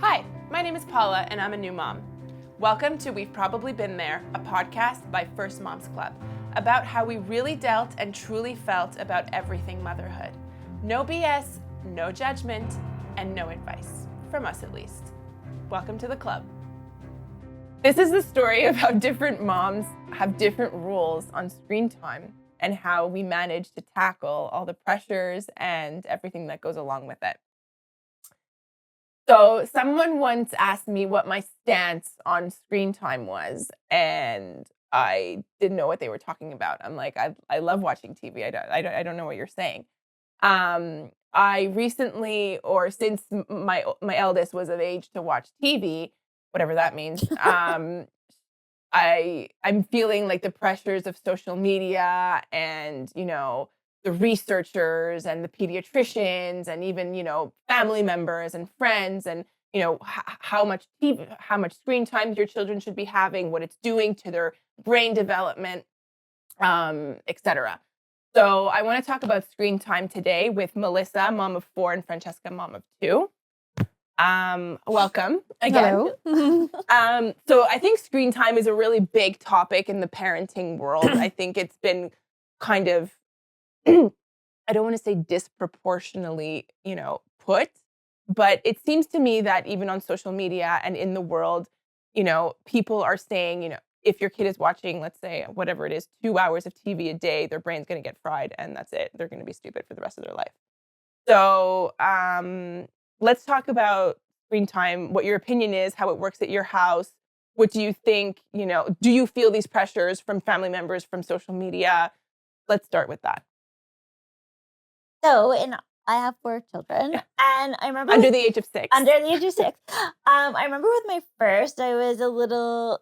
Hi, my name is Paula and I'm a new mom. Welcome to We've Probably Been There, a podcast by First Moms Club about how we really dealt and truly felt about everything motherhood. No BS, no judgment, and no advice, from us at least. Welcome to the club. This is the story of how different moms have different rules on screen time and how we manage to tackle all the pressures and everything that goes along with it. So someone once asked me what my stance on screen time was, and I didn't know what they were talking about. I'm like, I love watching TV. I don't know what you're saying. I recently, or since my eldest was of age to watch TV, whatever that means, I'm feeling like the pressures of social media and, the researchers and the pediatricians and even, family members and friends and, how much TV, how much screen time your children should be having, what it's doing to their brain development, etc. So I want to talk about screen time today with Melissa, mom of 4, and Francesca, mom of 2. Welcome again. Hello. So I think screen time is a really big topic in the parenting world. I think it's been kind of, I don't want to say disproportionately, put, but it seems to me that even on social media and in the world, people are saying, if your kid is watching, let's say, whatever it is, 2 hours of TV a day, their brain's going to get fried and that's it. They're going to be stupid for the rest of their life. So let's talk about screen time, what your opinion is, how it works at your house. What do you think, do you feel these pressures from family members, from social media? Let's start with that. So, I have 4 children, and I remember Under the age of 6. Under the age of 6. I remember with my first, I was a little,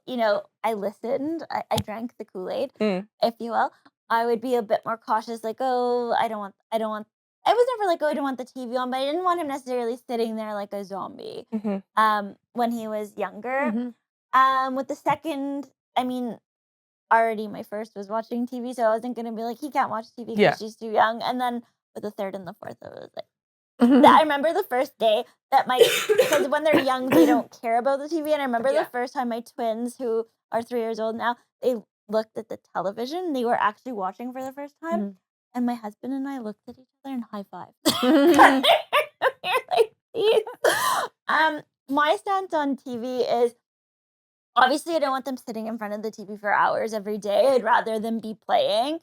I listened. I drank the Kool-Aid, if you will. I would be a bit more cautious, like, oh, I was never like, oh, I don't want the TV on, but I didn't want him necessarily sitting there like a zombie. When he was younger. With the second, already my first was watching TV, so I wasn't going to be like, he can't watch TV because she's too young. And then with the third and the fourth, I was like, I remember the first day that because when they're young, they don't care about the TV. And I remember the first time my twins, who are 3 years old now, they looked at the television. They were actually watching for the first time. And my husband and I looked at each other and high-fived. My stance on TV is, obviously, I don't want them sitting in front of the TV for hours every day. I'd rather them be playing.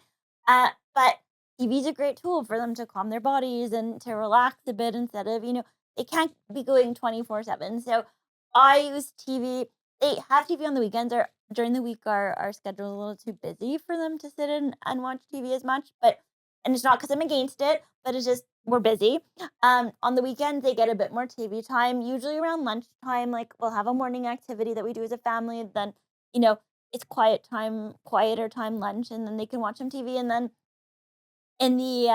But TV is a great tool for them to calm their bodies and to relax a bit instead of, they can't be going 24/7. So I use TV. They have TV on the weekends, or during the week our schedule is a little too busy for them to sit in and watch TV as much. And it's not because I'm against it, but it's just we're busy. On the weekends, they get a bit more TV time, usually around lunchtime. Like, we'll have a morning activity that we do as a family. Then, it's quieter time lunch, and then they can watch some TV. And then in the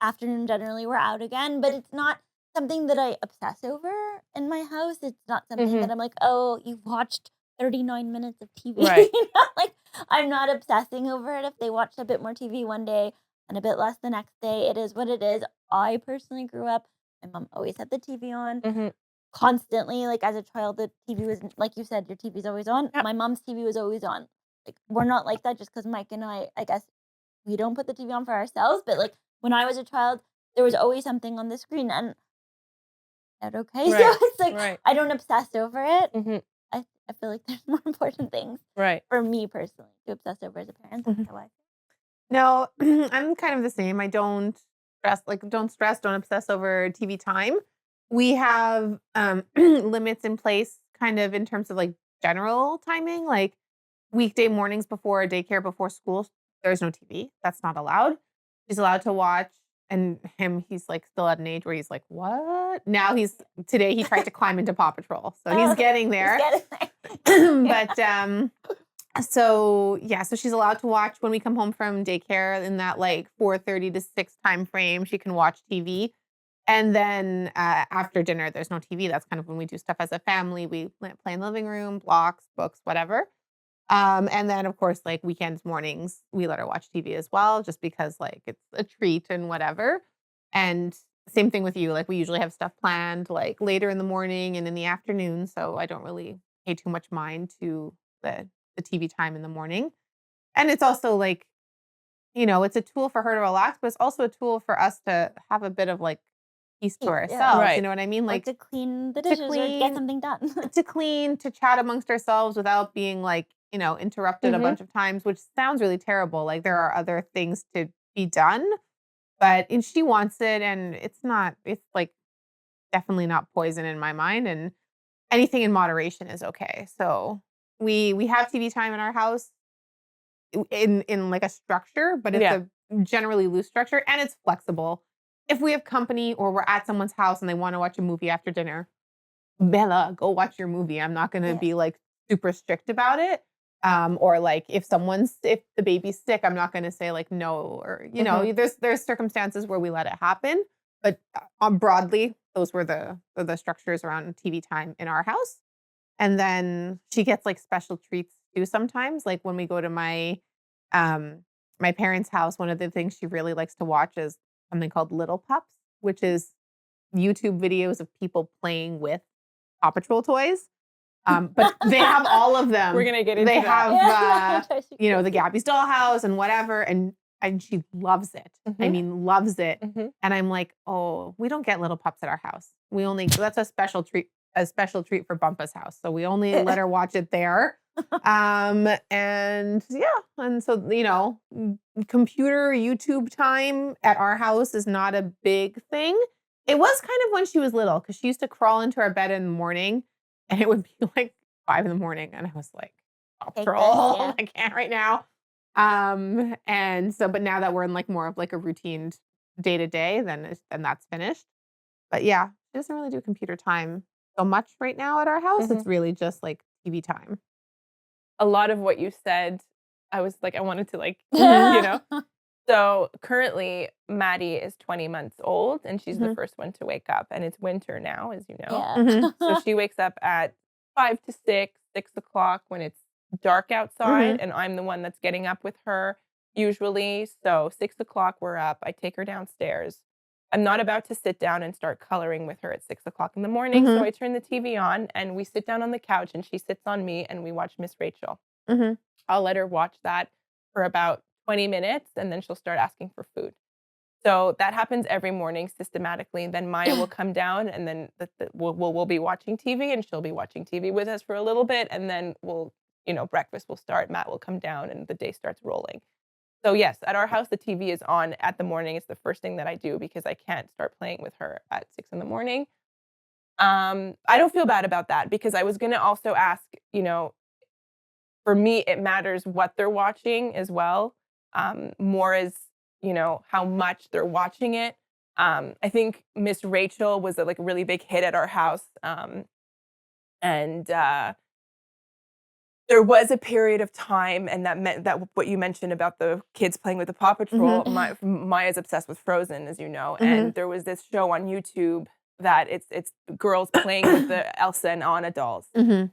afternoon, generally, we're out again. But it's not something that I obsess over in my house. It's not something that I'm like, oh, you watched 39 minutes of TV. Right. Like, I'm not obsessing over it. If they watched a bit more TV one day and a bit less the next day, it is what it is. I personally grew up, my mom always had the TV on constantly. Like, as a child, the TV was, like you said, your TV's always on. Yep. My mom's TV was always on. Like, we're not like that just because Mike and I guess we don't put the TV on for ourselves. But like, when I was a child, there was always something on the screen, and that okay. Right. So it's like, I don't obsess over it. I feel like there's more important things for me personally to obsess over as a parent. That's how I feel. No, I'm kind of the same. I don't don't obsess over TV time. We have limits in place kind of in terms of like general timing, like weekday mornings before daycare, before school, there's no TV. That's not allowed. She's allowed to watch. And he's like still at an age where he's like, what? Now today he tried to climb into Paw Patrol. So he's getting there. But so she's allowed to watch when we come home from daycare in that like 4:30 to 6 time frame. She can watch TV. And then after dinner, there's no TV. That's kind of when we do stuff as a family. We play in the living room, blocks, books, whatever. And then, of course, like weekends, mornings, we let her watch TV as well, just because like it's a treat and whatever. And same thing with you. Like we usually have stuff planned like later in the morning and in the afternoon, so I don't really pay too much mind to the TV time in the morning. And it's also like, it's a tool for her to relax, but it's also a tool for us to have a bit of like peace to Peace, yeah. ourselves. You Right. know what I mean? Or Like to clean the to dishes or to get clean, something done. to chat amongst ourselves without being like, interrupted a Mhm. bunch of times, which sounds really terrible. Like there are other things to be done, but and she wants it, and it's like definitely not poison in my mind, and anything in moderation is okay. So we have TV time in our house in like a structure, but it's Yeah. a generally loose structure and it's flexible. If we have company or we're at someone's house and they want to watch a movie after dinner, Bella, go watch your movie. I'm not going to Yeah. be like super strict about it. Or like if the baby's sick, I'm not going to say like no, or there's circumstances where we let it happen, but broadly, those were the structures around TV time in our house. And then she gets like special treats too sometimes. Like when we go to um my parents' house, one of the things she really likes to watch is something called Little Pups, which is YouTube videos of people playing with Paw Patrol toys. But they have all of them. We're gonna get into They that. have Yeah. It drives me the crazy. Gabby's dollhouse and whatever, and she loves it. I Mhm. mean, loves it. Mhm. And I'm like, "Oh, we don't get Little Pups at our house. That's a special treat for Bumpa's house. So we only let her watch it there." And yeah, and so, computer YouTube time at our house is not a big thing. It was kind of when she was little because she used to crawl into our bed in the morning and it would be like 5 in the morning. And I was like, Paw Take this, Patrol, yeah. I can't right now. And so, but now that we're in like more of like a routine day to day, then that's finished. But yeah, she doesn't really do computer time so much right now at our house. Mhm. It's really just like TV time. A lot of what you said, I was like, I wanted to like, Mhm. So currently, Maddie is 20 months old, and she's the Mhm. first one to wake up. And it's winter now, as you know. Yeah. Mhm. So she wakes up at 5 to 6, 6 o'clock when it's dark outside, Mhm. and I'm the one that's getting up with her usually. So 6 o'clock, we're up. I take her downstairs. I'm not about to sit down and start coloring with her at 6 o'clock in the morning. So Mhm. I turn the TV on, and we sit down on the couch, and she sits on me, and we watch Miss Rachel. Mhm. I'll let her watch that for about 20 minutes, and then she'll start asking for food. So that happens every morning systematically. Then Maya will come down, and then we'll be watching TV, and she'll be watching TV with us for a little bit, and then breakfast will start. Matt will come down, and the day starts rolling. So yes, at our house, the TV is on at the morning. It's the first thing that I do because I can't start playing with her at 6 in the morning. I don't feel bad about that because I was gonna also ask, for me, it matters what they're watching as well. More as, how much they're watching it. I think Miss Rachel was a like a really big hit at our house. And There was a period of time, and that meant that what you mentioned about the kids playing with the Paw Patrol. Mhm. Maya's obsessed with Frozen, as you know, Mhm. and there was this show on YouTube that it's girls playing with the Elsa and Anna dolls, Mhm.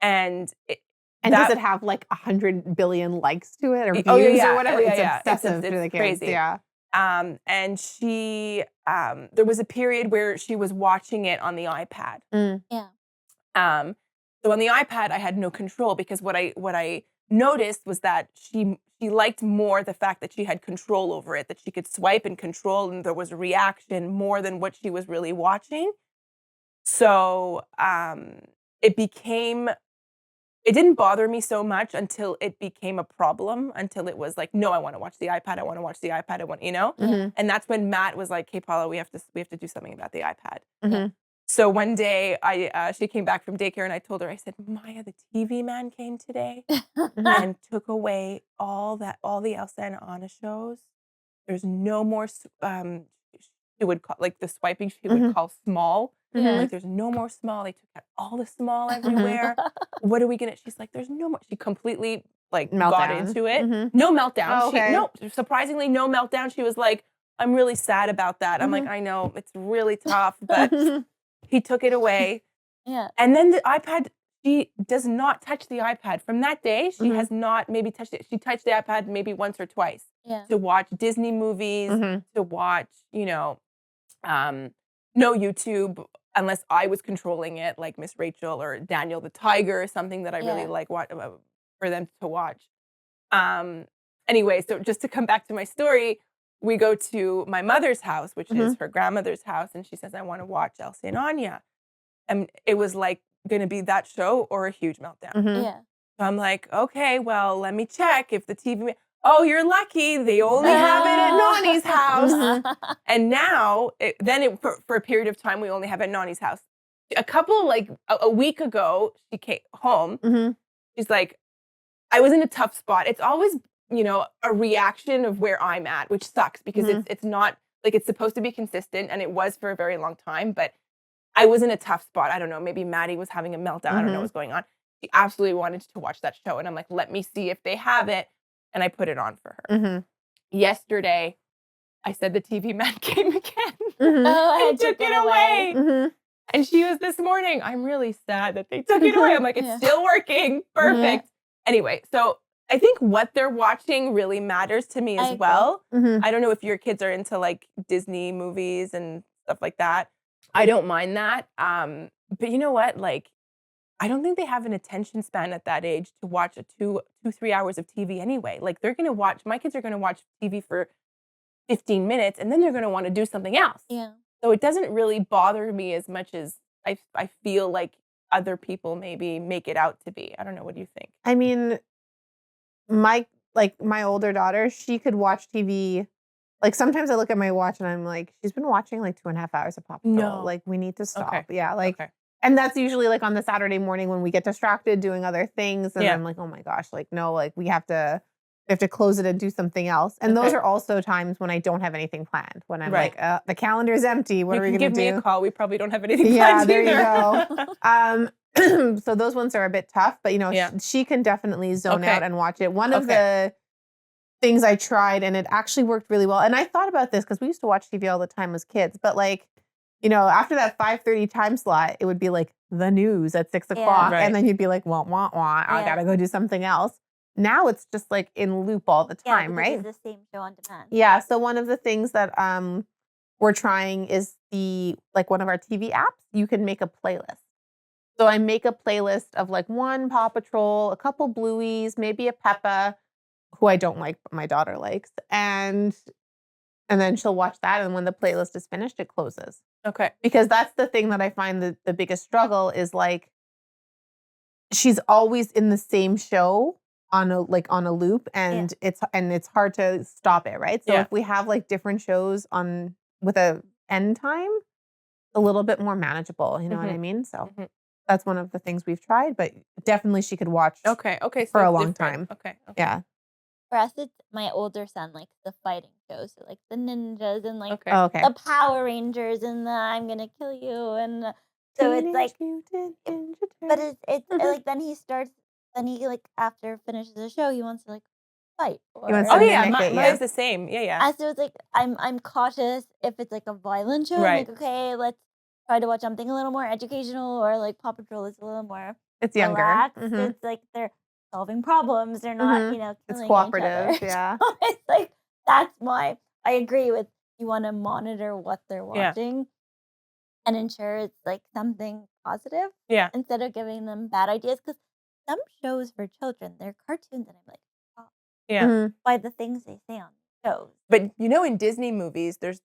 and And does that it have like 100 billion likes to it or oh yeah, views or yeah, oh whatever? yeah, It's yeah. obsessive for It's the kids. crazy. Yeah. And there was a period where she was watching it on the iPad. Mm. Yeah. Um, so on the iPad, I had no control because what I noticed was that she liked more the fact that she had control over it, that she could swipe and control, and there was a reaction more than what she was really watching. So it didn't bother me so much until it became a problem, until it was like, no, I want to watch the iPad. I want to watch the iPad. Yeah. Mhm. And that's when Matt was like, "Hey, Paula, we have to do something about the iPad." Mhm. So one day, she came back from daycare, and I told her, I said, "Maya, the TV man came today Mhm. and took away all the Elsa and Anna shows. There's no more. She would call like the swiping. She would Mhm. call small. Yeah. Like there's no more small. They took out all the small Mhm. everywhere. What are we gonna?" She's like, "There's no more." She completely like got Meltdown. into it. Mhm. No meltdown. Oh, She okay. no surprisingly no meltdown. She was like, "I'm really sad about that." I'm like, Mhm. "I know it's really tough, but." He took it away, Yeah. and then the iPad, she does not touch the iPad. From that day, she Mhm. has not maybe touched it. She touched the iPad maybe once or twice Yeah. to watch Disney movies, Mhm. to watch, No YouTube unless I was controlling it, like Miss Rachel or Daniel the Tiger or something that I really Yeah. like for them to watch. Um, anyway, so just to come back to my story, we go to my mother's house, which is Mhm. her grandmother's house, and she says, I want to watch Elsie and Anya. And it was like going to be that show or a huge meltdown. Mhm. Yeah. So I'm like, okay, well, let me check if the TV. Oh, you're lucky. They only have it at Nani's house. Mhm. And now, for a period of time, we only have it at Nani's house. A couple, like a week ago, she came home. Mhm. She's like, I was in a tough spot. It's always, a reaction of where I'm at, which sucks because Mhm. it's not like it's supposed to be consistent, and it was for a very long time. But I was in a tough spot. I don't know. Maybe Maddie was having a meltdown. I don't know Mhm. what's going on. She absolutely wanted to watch that show, and I'm like, let me see if they have it, and I put it on for her. Mhm. Yesterday, I said the TV man came again Mhm. Oh, and took it away. Mhm. And she was this morning, I'm really sad that they took it away. I'm like, it's Yeah. still working. Perfect. Anyway, so I think what they're watching really matters to me I as agree. well. Mhm. I don't know if your kids are into like Disney movies and stuff like that. I don't mind that. But you know what? Like, I don't think they have an attention span at that age to watch a 3 hours of TV anyway. Like my kids are gonna watch TV for 15 minutes and then they're gonna want to do something else. Yeah. So it doesn't really bother me as much as I feel like other people maybe make it out to be. I don't know. What do you think? I mean, my older daughter, she could watch TV. Like sometimes I look at my watch and I'm like, she's been watching like 2.5 hours of Paw Patrol. No. Like we need to stop. Okay. Yeah. Like, Okay. and that's usually like on the Saturday morning when we get distracted doing other things. And Yeah. I'm like, oh my gosh, like no, like we have to close it and do something else. And those Okay. are also times when I don't have anything planned. When I'm Right. like, the calendar's empty. What You are we can going to give do? me a call. We probably don't have anything Yeah, planned there you either. go. So those ones are a bit tough, but Yeah. she can definitely zone Okay. out and watch it. One of Okay. the things I tried and it actually worked really well. And I thought about this because we used to watch TV all the time as kids, but like, after that 5:30 time slot, it would be like the news at 6 o'clock. Right. And then you'd be like, wah, wah, wah, I Yeah. gotta go do something else. Now it's just like in loop all the Yeah, time, because right? it's the same show on demand. Yeah. So one of the things that we're trying is one of our TV apps, you can make a playlist. So I make a playlist of like one Paw Patrol, a couple Blueies, maybe a Peppa, who I don't like, but my daughter likes. And then she'll watch that. And when the playlist is finished, it closes. Okay. Because that's the thing that I find the biggest struggle is like, she's always in the same show on a loop and it's hard to stop it, right? So Yeah. if we have like different shows with a end time, a little bit more manageable, you know what I mean? So Mhm. that's one of the things we've tried, but definitely she could watch Okay. Okay. So for a it's long different. time. Okay. Yeah. For us, it's my older son likes the fighting shows, so like the ninjas and like Okay. Oh, okay. the Power Rangers and the I'm gonna kill you and so it's like, Teenage Mutant Ninja but Turtles. it's Mhm. like then he like after finishes the show he wants to like fight He wants Oh to or yeah, mimic it, mine's yeah. the same. Yeah. Yeah. so it's like I'm cautious if it's like a violent show. I'm Right. like, okay, let's try to watch something a little more educational or like Paw Patrol is a little more It's younger. relaxed. Mhm. It's like they're solving problems. They're not, Mhm. killing It's each cooperative, other. yeah. So it's like that's why I agree with you want to monitor what they're Yeah. watching and ensure it's like something positive Yeah. instead of giving them bad ideas. Because some shows for children, they're cartoons, and I'm like, oh, Yeah. Mhm. by the things they say on shows. But in Disney movies, there's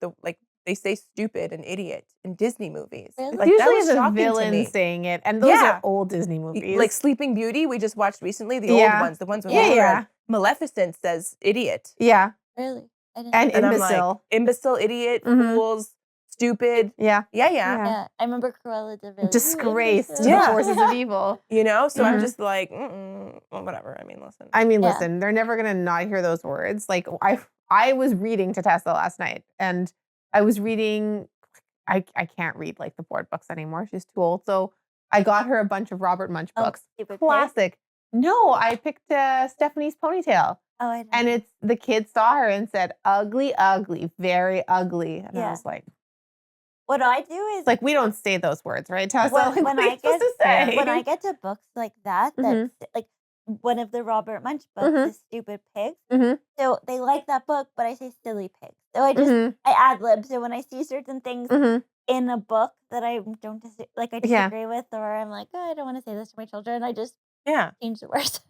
they say stupid and idiot in Disney movies. Really? It's Like, that usually was the shocking to villain me. saying it, and those Yeah. are old Disney movies. Like Sleeping Beauty, we just watched recently, the Yeah. old ones, the ones when Yeah. we were Yeah. in. Maleficent says idiot. Yeah, Really, I didn't. and know that. And I'm like, imbecile. imbecile, idiot, Mhm. fools, stupid. Yeah, Yeah. yeah. Yeah, I remember Cruella de Vil. Disgrace to Yeah. the forces of evil. So I'm Mhm. just like, well, whatever. I mean, listen. I mean, Yeah. listen, they're never gonna not hear those words. Like I was reading to Tessa last night, and I was reading. I can't read like the board books anymore. She's too old. So I got her a bunch of Robert Munch books. Stupid Pig? Classic. No, I picked Stephanie's Ponytail. Oh, I didn't. And it's the kid saw her and said, ugly, ugly, very ugly. And I Yeah. was like, What I do is it's like, we don't say those words, right, Tessa? When- Like, when what are you I supposed get- to say? when I get to books like that, Mhm. that's like one of the Robert Munch books Mhm. is Stupid Pigs. Mhm. So they like that book, but I say silly pigs. So I Mhm. ad lib. So when I see certain things Mhm. in a book that I don't I Yeah. disagree with, or I'm like, oh, I don't want to say this to my children, I just Yeah. change the words.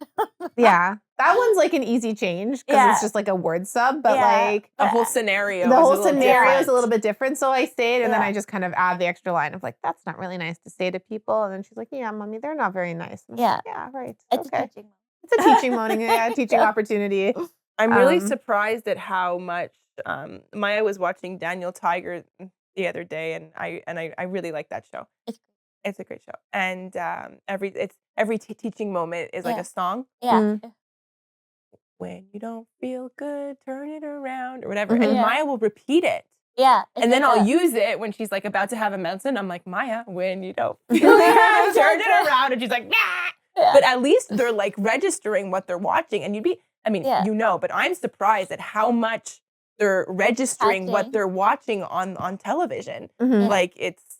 Yeah. That one's like an easy change because it's Yeah, just like a word sub, but yeah, like The but whole scenario the is a whole little scenario is a little different. bit different. So I say it and then yeah, I just kind of add the extra line of like, that's not really nice to say to people. And then she's like, yeah, mommy, they're not very nice. And I'm like, yeah. yeah, right. It's a Okay. teaching It's a moment. teaching moment. Yeah, teaching Yeah, opportunity. I'm really Um, surprised at how much Maya was watching Daniel Tiger the other day, and I really like that show. it's It's a great show, and every teaching moment is like yeah, a song. yeah, mm, When you don't feel good, turn it around or whatever, and mhm. yeah, Maya will repeat it, yeah. It's and then like I'll a use it when she's like about to have a meltdown. I'm like, Maya, when you don't feel good, turn it around, and she's like, nah. yeah, But at least they're like registering what they're watching, and I mean, yeah. but I'm surprised at how much they're registering what Catching. they're watching on television. Mhm. Yeah, Like it's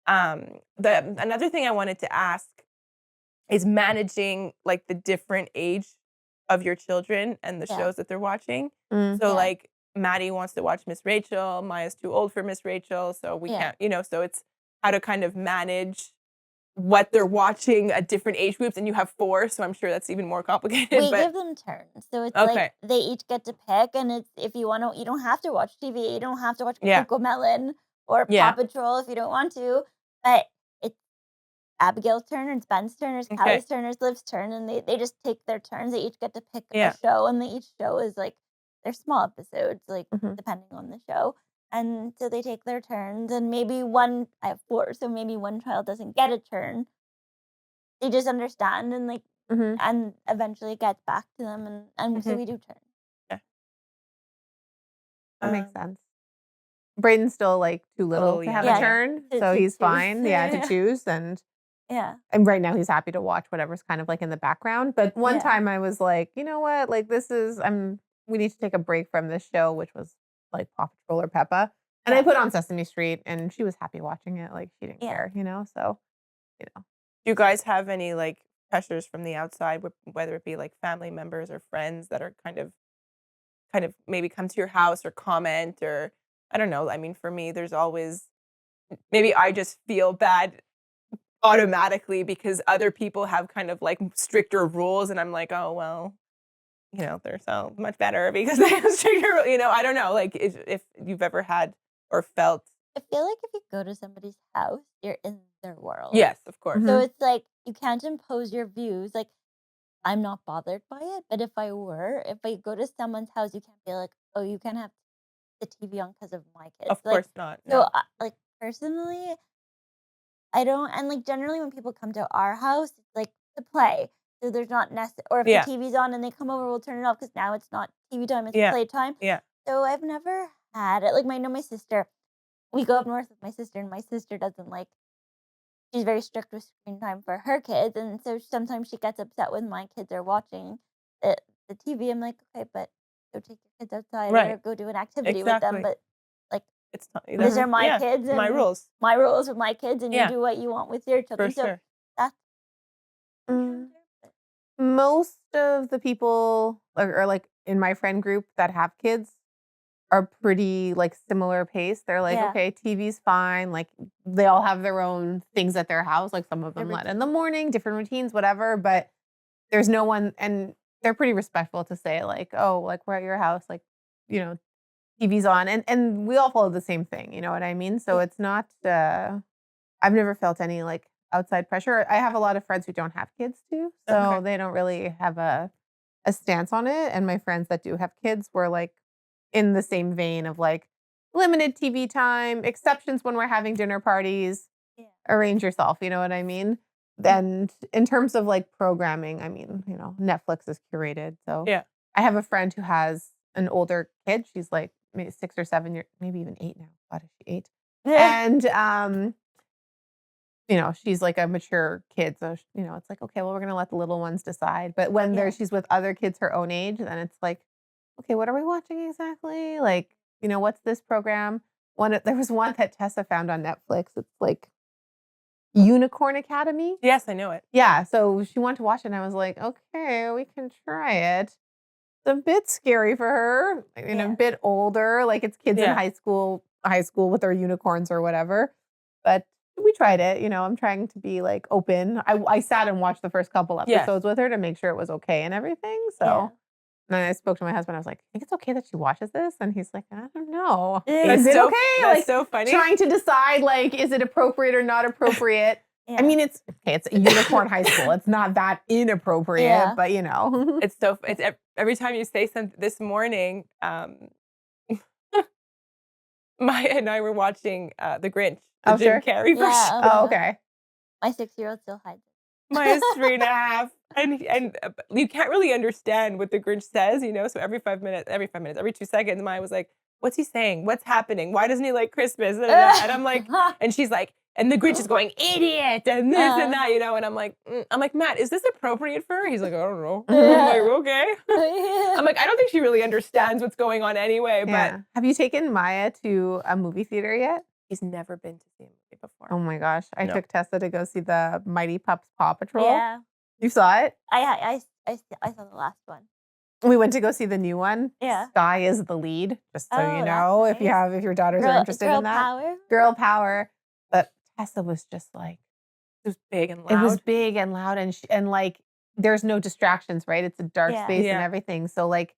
the another thing I wanted to ask is managing like the different age of your children and the yeah, shows that they're watching. Mm. So yeah, like Maddie wants to watch Miss Rachel, Maya's too old for Miss Rachel, so we yeah. can't, so it's how to kind of manage what they're watching at different age groups, and you have 4, so I'm sure that's even more complicated, We but give them turns, so it's like okay. they each get to pick, and it's if you want to, you don't have to watch TV, you don't have to watch Yeah. Cocomelon or Paw Yeah. Patrol if you don't want to, but it's Abigail's turn, it's Ben's turn, it's Okay. Callie's turn, it's Liv's turn, and they just take their turns. They each get to pick a Yeah. show, and each show is like they're small episodes, like Mhm. depending on the show. And so they take their turns, and maybe one I have 4, so maybe one child doesn't get a turn. They just understand and like Mhm. and eventually it gets back to them and so Mhm. we do turns. Yeah. That makes Um, sense. Braden's still like too oh, little to have a yeah, Yeah, yeah. turn, to so he's choose. fine. Yeah, to Yeah. choose Yeah. and right now he's happy to watch whatever's kind of like in the background. But one Yeah. time I was like, you know what? Like this is we need to take a break from this show, which was like Paw Patrol or Peppa. And I Yeah. put on Sesame Street and she was happy watching it. Like she didn't Yeah. care, you know? So, you know. Do you guys have any like pressures from the outside, whether it be like family members or friends that are kind of maybe come to your house or comment, or I don't know. I mean, for me, there's always maybe I just feel bad automatically because other people have kind of like stricter rules, and I'm like, oh well, they're so much better because they have stricter. I don't know. Like if you've ever had or felt. I feel like if you go to somebody's house, you're in their world. Yes, of course. So Mhm. it's like you can't impose your views. Like I'm not bothered by it, but if I go to someone's house, you can't be like, "Oh, you can't have the TV on because of my kids." Of Like course not. so No. like personally, I don't and, like, generally when people come to our house, it's, like, to play. So there's not or if the Yeah. TV's on and they come over, we'll turn it off because now it's not TV time, it's Yeah. playtime. Yeah. So I've never had it. Like, my sister we go up north with my sister, and my sister doesn't like she's very strict with screen time for her kids, and so sometimes she gets upset when my kids are watching the TV. I'm like, "Okay, but go take your kids outside or Right. go do an activity with them." Exactly. But, like, It's not. these That's are Mhm. my yeah. kids My and rules. my rules with my kids, and you Yeah. do what you want with your For children. So sure. that's Mm. Most of the people or like in my friend group that have kids are pretty like similar pace. They're like, yeah, okay, TV's fine. Like they all have their own things at their house. Like some of their them let in the routine. morning, different routines, whatever. But there's no one, and they're pretty respectful to say like, oh, like we're at your house, like TV's on, and we all follow the same thing. You know what I mean? So Yeah, it's not. I've never felt any like outside pressure. I have a lot of friends who don't have kids too, so Okay. they don't really have a stance on it. And my friends that do have kids were like in the same vein of like limited TV time, exceptions when we're having dinner parties, yeah, arrange yourself, you know what I mean? And in terms of like programming, I mean, Netflix is curated. So Yeah. I have a friend who has an older kid. She's like maybe 6 or 7 years, maybe even 8 now. God, is she 8? yeah, And she's like a mature kid. So, it's like, okay, well, we're going to let the little ones decide. But when yeah, she's with other kids her own age, then it's like, okay, what are we watching exactly? Like, what's this program? There was one that Tessa found on Netflix. It's like Unicorn Academy. Yes, I know it. Yeah. So she wanted to watch it and I was like, okay, we can try it. a bit scary for her and a Yeah. bit older. Like it's kids in Yeah. high school with their unicorns or whatever. But we tried it. I'm trying to be like open. I sat and watched the first couple Yeah. episodes with her to make sure it was okay and everything. So Yeah. then I spoke to my husband. I was like, I think it's okay that she watches this. And he's like, I don't know. Yeah. Is it okay? That's Like so funny. trying to decide like, is it appropriate or not appropriate? Yeah. I mean, it's okay. It's a unicorn high school. It's not that inappropriate, Yeah. but It's so. It's every time you say something. This morning, Maya and I were watching The Grinch, the Oh, Jim sure. Carrey version. Yeah. Oh, okay. My 6-year-old still hides it. Maya's 3.5, and you can't really understand what the Grinch says, So every 5 minutes, every 2 seconds, Maya was like, "What's he saying? What's happening? Why doesn't he like Christmas?" And I'm like, and she's like, and the Grinch is going, "Idiot," and this and that, And I'm like, Matt, is this appropriate for her? He's like, I don't know. I'm like, okay. I'm like, I don't think she really understands what's going on anyway. Yeah. But Have you taken Maya to a movie theater yet? he's never been to see a movie before. Oh my gosh. I No. took Tessa to go see the Mighty Pups Paw Patrol. Yeah. You saw it? I saw the last one. We went to go see the new one. Yeah. Sky is the lead, just so Oh, you that's know, if nice. your daughters are Girl, interested girl in that. power. Girl power. But Tessa was just like, It was big and loud. it was big and loud and like there's no distractions, right? It's a dark Yeah. space and Yeah. everything. So like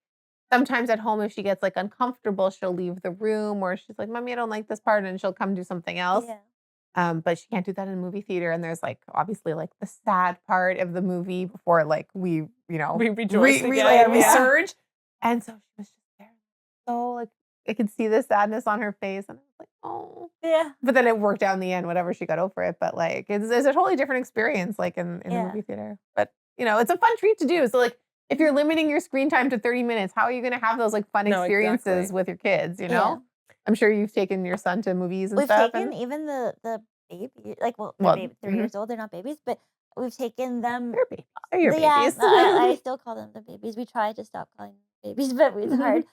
sometimes at home if she gets like uncomfortable, she'll leave the room or she's like, "Mommy, I don't like this part," and she'll come do something else. Yeah. But she can't do that in a movie theater. And there's like obviously like the sad part of the movie before like we rejoice again. like, Yeah. resurge. And so she was just there. So like I could see the sadness on her face, and I was like, oh. Yeah. But then it worked out in the end, whatever, she got over it. But like it's a totally different experience, like in the Yeah. movie theater. But it's a fun treat to do. So like if you're limiting your screen time to 30 minutes, how are you gonna have those like fun No, experiences exactly. with your kids, Yeah. I'm sure you've taken your son to movies and We've stuff. taken and- even the baby, like they're Well, 3 mhm. years old. They're not babies, but we've taken them. They're babies. They're your Yeah, babies. I still call them the babies. We try to stop calling them babies, but it's hard.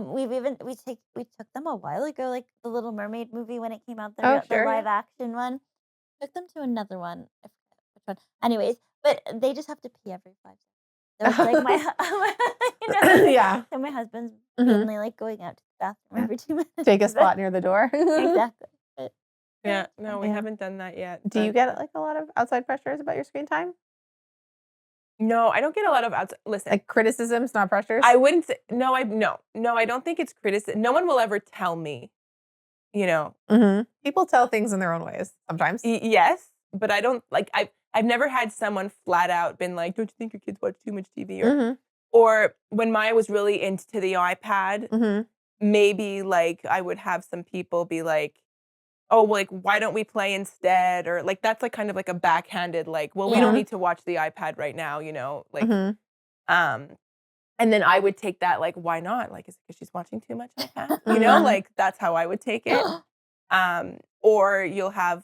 We took them a while ago, like the Little Mermaid movie when it came out, Oh, the sure, yeah. live action one. Took them to another one. I forget which one. Anyways, but they just have to pee every 5 seconds. So it's like Yeah. So my husband's Mhm. only like going out to the bathroom every 2 minutes. Take a spot near the door. Exactly. But Yeah, no, we Yeah. haven't done that yet. Do you but- get like a lot of outside pressures about your screen time? No, I don't get a lot of outside. Listen, Like criticisms, not pressures? I wouldn't say no. I don't think it's criticism. No one will ever tell me, People tell things in their own ways sometimes. Yes, but I don't like. I've never had someone flat out been like, "Don't you think your kids watch too much TV?" Or when Maya was really into the iPad, maybe like I would have some people be like, "Oh, well, like why don't we play instead?" Or like that's like kind of like a backhanded like, "Well, we don't Yeah. need to watch the iPad right now," like Mhm. and then I would take that like, "Why not? Like, is it because she's watching too much iPad?" Mhm. Like that's how I would take it. Or you'll have,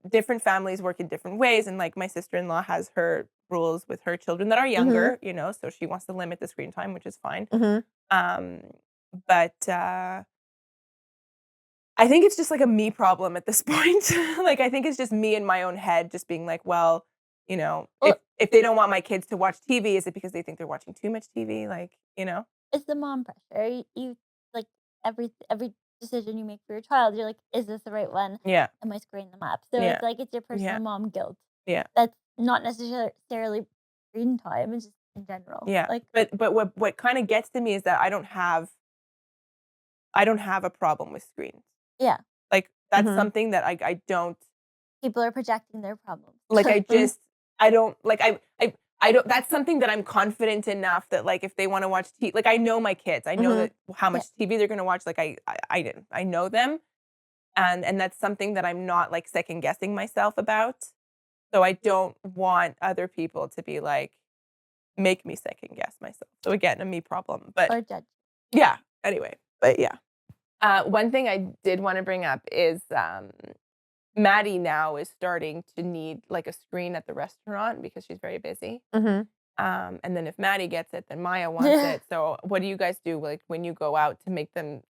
different families work in different ways. And like my sister-in-law has her rules with her children that are younger, so she wants to limit the screen time, which is fine. Mhm. But I think it's just like a me problem at this point. Like, I think it's just me in my own head just being like, well, if they don't want my kids to watch TV, is it because they think they're watching too much TV? Like, it's the mom pressure. You like every decision you make for your child, you're like, is this the right one? Yeah. Am I screwing them up? So Yeah. it's like it's your personal Yeah. mom guilt. Yeah. That's not necessarily screen time. It's just in general. Yeah. Like But what kind of gets to me is that I don't have a problem with screens. Yeah. Like that's Mhm. something that I don't people are projecting their problems. like. I don't like. I don't. That's something that I'm confident enough that like if they want to watch TV, like I know my kids. I know Mhm. that how much TV they're gonna watch. Like I know them, and that's something that I'm not like second guessing myself about. So I don't want other people to be like make me second guess myself. So again, a me problem. But or judge. yeah. Anyway, but yeah. One thing I did want to bring up is Maddie now is starting to need like a screen at the restaurant because she's very busy. Mhm. And then if Maddie gets it, then Maya wants it. So what do you guys do like when you go out to make them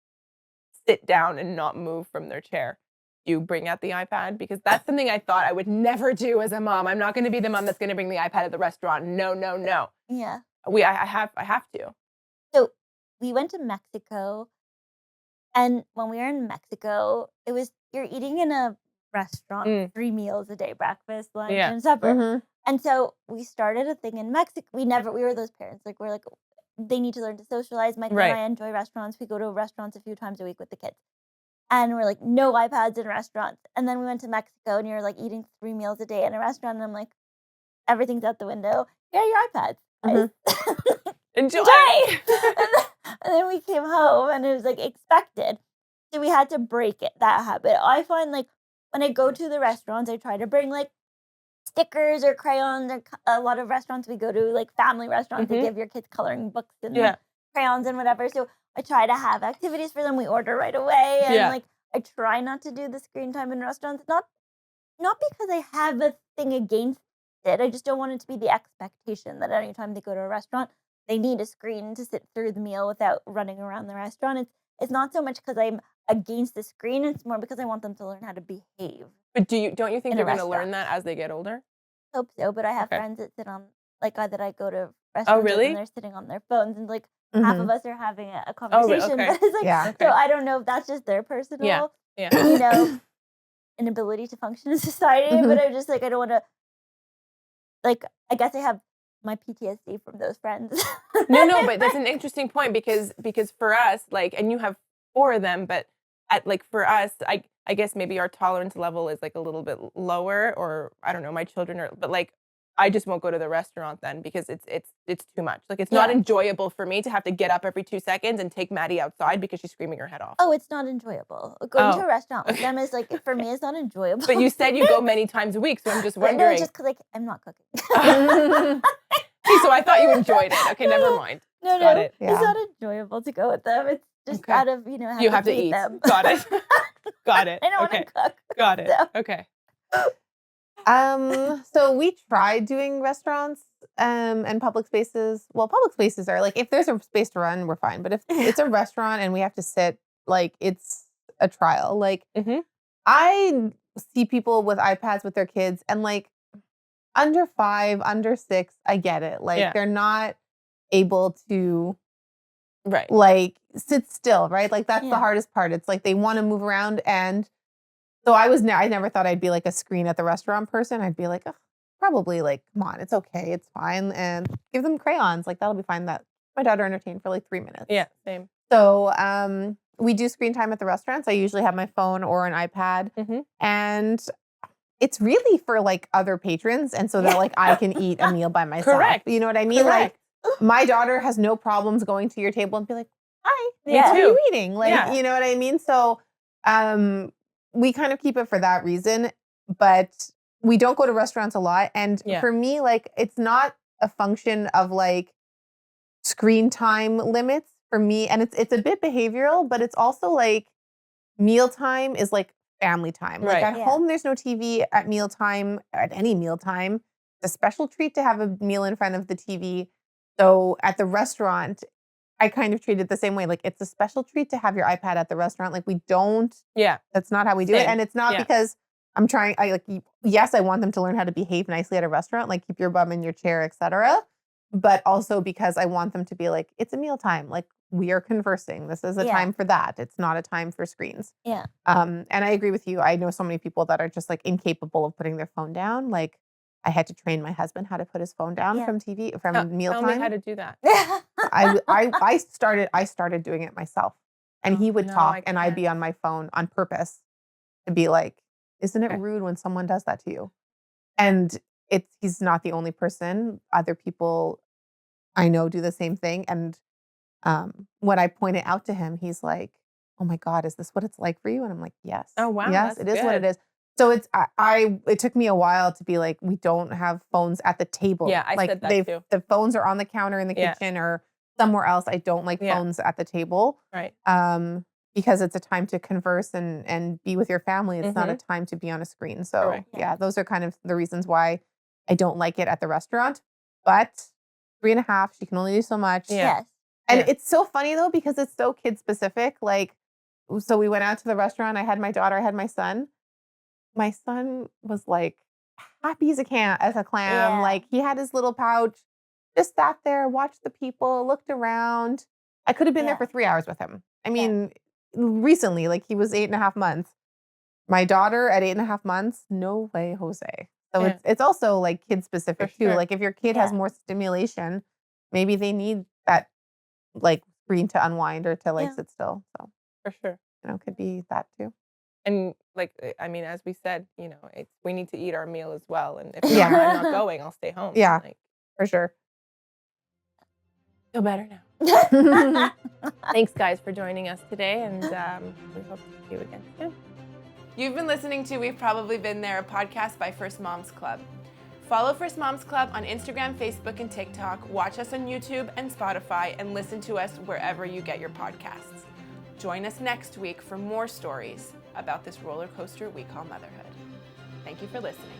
sit down and not move from their chair? You bring out the iPad? Because that's something I thought I would never do as a mom. I'm not going to be the mom that's going to bring the iPad at the restaurant. No. Yeah. I have to. So we went to Mexico, and when we were in Mexico, it was you're eating in a restaurant Mm. 3 meals a day, breakfast, lunch, Yeah. and supper. Mhm. And so we started a thing in Mexico. We were those parents. Like, we're like, they need to learn to socialize. Michael and Right. I enjoy restaurants. We go to restaurants a few times a week with the kids. And we're like, no iPads in restaurants. And then we went to Mexico, and you're like eating 3 meals a day in a restaurant. And I'm like, everything's out the window. Here are your iPads, guys. Enjoy. Enjoy. And then we came home, and it was like expected. So we had to break that habit. I find, like, when I go to the restaurants, I try to bring like stickers or crayons. Or a lot of restaurants we go to, like family restaurants, they Mhm. give your kids coloring books and Yeah. crayons and whatever. So I try to have activities for them. We order right away, and Yeah. like I try not to do the screen time in restaurants. Not because I have a thing against it. I just don't want it to be the expectation that anytime they go to a restaurant, they need a screen to sit through the meal without running around the restaurant. It's not so much because I'm against the screen. It's more because I want them to learn how to behave. But don't you think In a they're going to learn restaurant. that as they get older? Hope so, but I have Okay. friends that sit on that I go to Oh, restaurants with, really? and they're sitting on their phones, and like half of Mhm. us are having a Oh, conversation. okay. But it's like, Yeah. Okay. so I don't know if that's just their personal, Yeah. inability to function in society. Mhm. But I'm just like, I don't want to, like, I guess I have my PTSD from those friends. No, but that's an interesting point because for us, like, and you have 4 of them, but for us, I guess maybe our tolerance level is like a little bit lower, or I don't know, my children are, but like I just won't go to the restaurant then because it's too much. Like, it's not Yeah. enjoyable for me to have to get up every 2 seconds and take Maddie outside because she's screaming her head off. Oh, it's not enjoyable. Going to Oh, a restaurant with okay. them is like, for me, it's not enjoyable. But you said you go many times a week, so I'm just But no, wondering. just because, like, I'm not cooking. See, so I thought you enjoyed it. Okay, never mind. No, Got no, it. Yeah. it's not enjoyable to go with them. It's just Okay. out of, You have to feed eat. them. Got it. Got it. I don't Okay. want to cook. Got it. So. Okay. So we tried doing restaurants and public spaces. Well, public spaces are like, if there's a space to run, we're fine. But if it's a restaurant and we have to sit, like, it's a trial. Like, Mhm. I see people with iPads with their kids, and like under 5, under 6, I get it. Like, Yeah. they're not able to Right. like sit still, right? Like, that's the Yeah. hardest part. It's like they want to move around. And so I never thought I'd be like a screen at the restaurant person. I'd be like, "Ugh, probably, like, come on, it's okay, it's fine." And give them crayons. Like, that'll be fine. That my daughter entertained for like 3 minutes. Yeah, same. So we do screen time at the restaurants. I usually have my phone or an iPad. Mhm. And it's really for like other patrons. And so that like I can eat a meal by myself. Correct. You know what I mean? Correct. Like, my daughter has no problems going to your table and be like, "Hi, Me what are too. you eating?" Like, Yeah. you know what I mean? So we kind of keep it for that reason, but we don't go to restaurants a lot. And Yeah. for me, like, it's not a function of like screen time limits for me. And it's a bit behavioral, but it's also like mealtime is like family time. Like, Right. at Yeah. home, there's no TV at mealtime, at any mealtime. It's a special treat to have a meal in front of the TV. So at the restaurant, I kind of treat it the same way. Like, it's a special treat to have your iPad at the restaurant. Like, we don't, Yeah. that's not how we do it. Same. And it's not Yeah. because yes, I want them to learn how to behave nicely at a restaurant, like keep your bum in your chair, etc. But also because I want them to be like, it's a mealtime. Like, we are conversing. This is a Yeah. time for that. It's not a time for screens. Yeah. And I agree with you. I know so many people that are just like incapable of putting their phone down. Like, I had to train my husband how to put his phone down Yeah. from TV, from Tell me mealtime. how to do that. I started doing it myself, and he would No, talk, I and I'd be can't. on my phone on purpose to be like, "Isn't it Okay. rude when someone does that to you?" And he's not the only person. Other people I know do the same thing. And when I point it out to him, he's like, "Oh my God, is this what it's like for you?" And I'm like, "Yes, Oh, wow, yes, that's it is what it good. is." So it took me a while to be like, we don't have phones at the table. Yeah, I like said that too. the phones are on the counter in the Yeah. kitchen or somewhere else. I don't like Yeah. phones at the table. Right. Because it's a time to converse and be with your family. It's not a Mhm. time to be on a screen. So Correct. yeah, those are kind of the reasons why I don't like it at the restaurant. But 3.5, she can only do so much. Yeah. Yes. And Yeah. it's so funny though, because it's so kid specific. Like, so we went out to the restaurant. I had my daughter, I had my son. My son was like happy as a clam. Yeah. Like, he had his little pouch, just sat there, watched the people, looked around. I could have been there Yeah. for 3 hours with him. I Yeah. mean, recently, like he was 8.5 months. My daughter at 8.5 months, no way, Jose. So Yeah. it's also like kid specific For too. sure. Like if your kid has Yeah. more stimulation, maybe they need that like screen to unwind or to like Yeah. sit still. So, For sure. could be that too. And like, I mean, as we said, we need to eat our meal as well. And if Yeah. not, I'm not going. I'll stay home. Yeah. Like, For sure. feel better now. Thanks, guys, for joining us today, and we hope to see you again soon. You've been listening to We've Probably Been There, a podcast by First Moms Club. Follow First Moms Club on Instagram, Facebook, and TikTok. Watch us on YouTube and Spotify, and listen to us wherever you get your podcasts. Join us next week for more stories about this roller coaster we call motherhood. Thank you for listening.